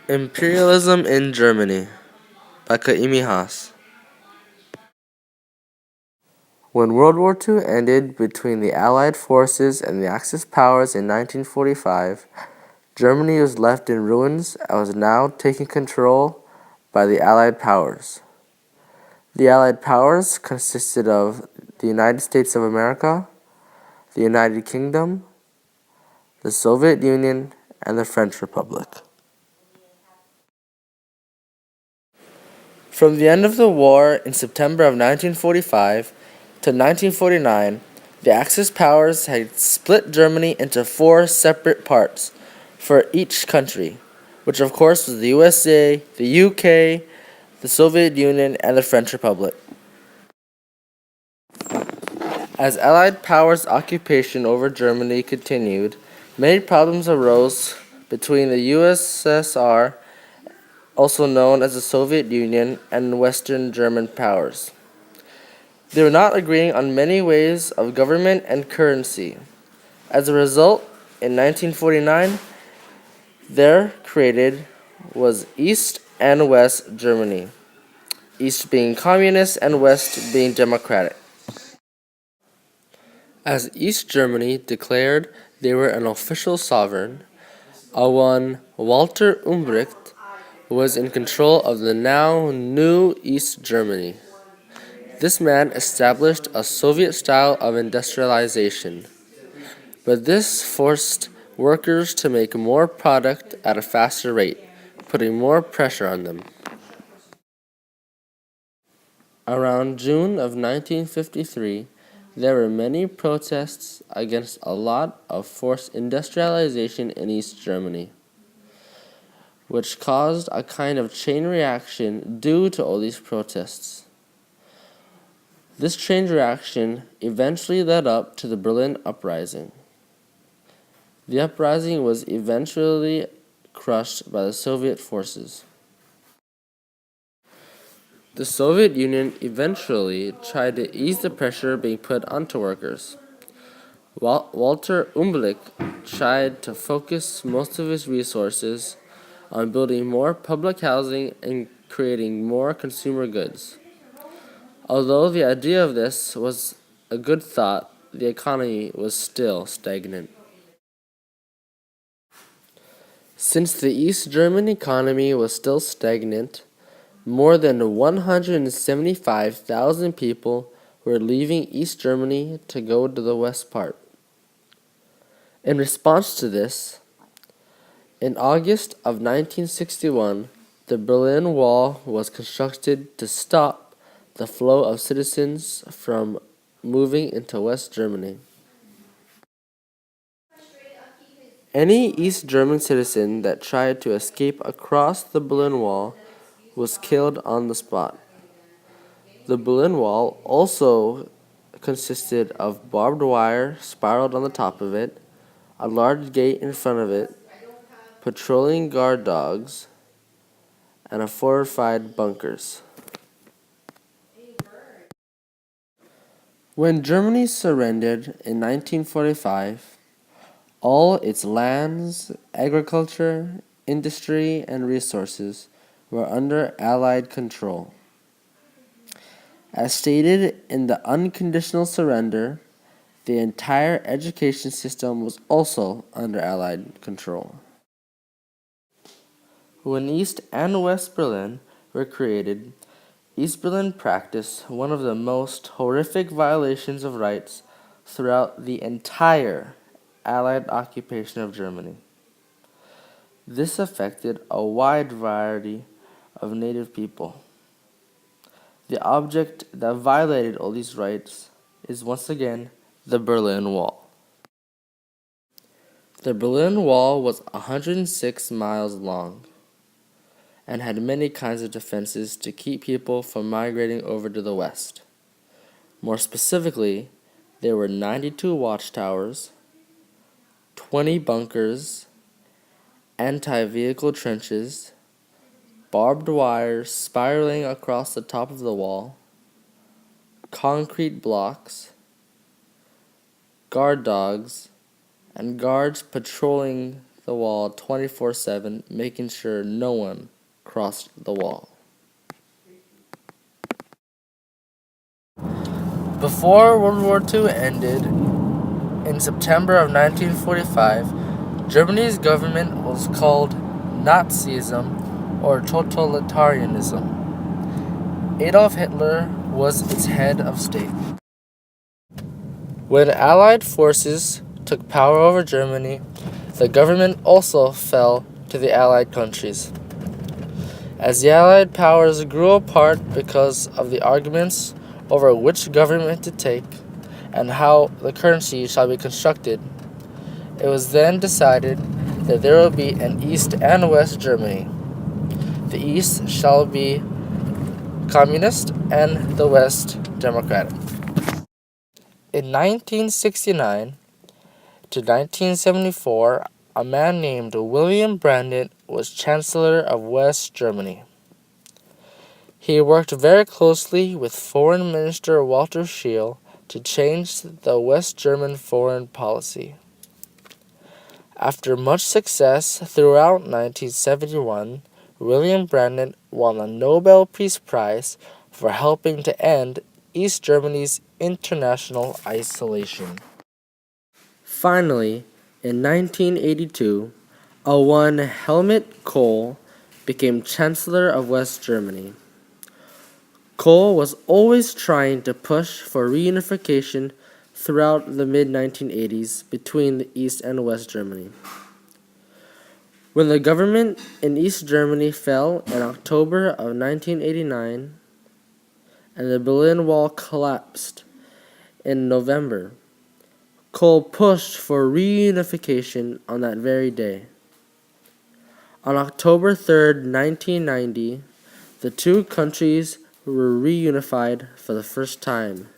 Imperialism in Germany by Kaimi Haas. When World War II ended between the Allied forces and the Axis powers in 1945, Germany was left in ruins and was now taken control by the Allied powers. The Allied powers consisted of the United States of America, the United Kingdom, the Soviet Union, and the French Republic. From the end of the war in September of 1945 to 1949, the Axis powers had split Germany into four separate parts for each country, which of course was the USA, the UK, the Soviet Union, and the French Republic. As Allied powers' occupation over Germany continued, many problems arose between the USSR, also known as the Soviet Union, and Western German powers. They were not agreeing on many ways of government and currency. As a result, in 1949, there created was East and West Germany, East being communist and West being democratic. As East Germany declared they were an official sovereign, a one Walter Umbrecht was in control of the now new East Germany. This man established a Soviet style of industrialization, but this forced workers to make more product at a faster rate, putting more pressure on them. Around June of 1953, there were many protests against a lot of forced industrialization in East Germany, which caused a kind of chain reaction due to all these protests. This chain reaction eventually led up to the Berlin Uprising. The uprising was eventually crushed by the Soviet forces. The Soviet Union eventually tried to ease the pressure being put onto workers. Walter Umblik tried to focus most of his resources on building more public housing and creating more consumer goods. Although the idea of this was a good thought, the economy was still stagnant. Since the East German economy was still stagnant, more than 175,000 people were leaving East Germany to go to the west part. In response to this, in August of 1961, the Berlin Wall was constructed to stop the flow of citizens from moving into West Germany. Any East German citizen that tried to escape across the Berlin Wall was killed on the spot. The Berlin Wall also consisted of barbed wire spiraled on the top of it, a large gate in front of it, patrolling guard dogs, and fortified bunkers. When Germany surrendered in 1945, all its lands, agriculture, industry, and resources were under Allied control. As stated in the unconditional surrender, the entire education system was also under Allied control. When East and West Berlin were created, East Berlin practiced one of the most horrific violations of rights throughout the entire Allied occupation of Germany. This affected a wide variety of native people. The object that violated all these rights is once again the Berlin Wall. The Berlin Wall was 106 miles long and had many kinds of defenses to keep people from migrating over to the west. More specifically, there were 92 watchtowers, 20 bunkers, anti-vehicle trenches, barbed wire spiraling across the top of the wall, concrete blocks, guard dogs, and guards patrolling the wall 24/7, making sure no one crossed the wall. Before World War II ended, in September of 1945, Germany's government was called Nazism or totalitarianism. Adolf Hitler was its head of state. When Allied forces took power over Germany, the government also fell to the Allied countries. As the Allied powers grew apart because of the arguments over which government to take and how the currency shall be constructed, it was then decided that there will be an East and West Germany. The East shall be communist and the West democratic. In 1969 to 1974, a man named William Brandt was Chancellor of West Germany. He worked very closely with Foreign Minister Walter Scheel to change the West German foreign policy. After much success throughout 1971, William Brandt won the Nobel Peace Prize for helping to end East Germany's international isolation. Finally, in 1982, Helmut Kohl became Chancellor of West Germany. Kohl was always trying to push for reunification throughout the mid-1980s between the East and West Germany. When the government in East Germany fell in October of 1989 and the Berlin Wall collapsed in November, Kohl pushed for reunification on that very day. On October 3, 1990, the two countries were reunified for the first time.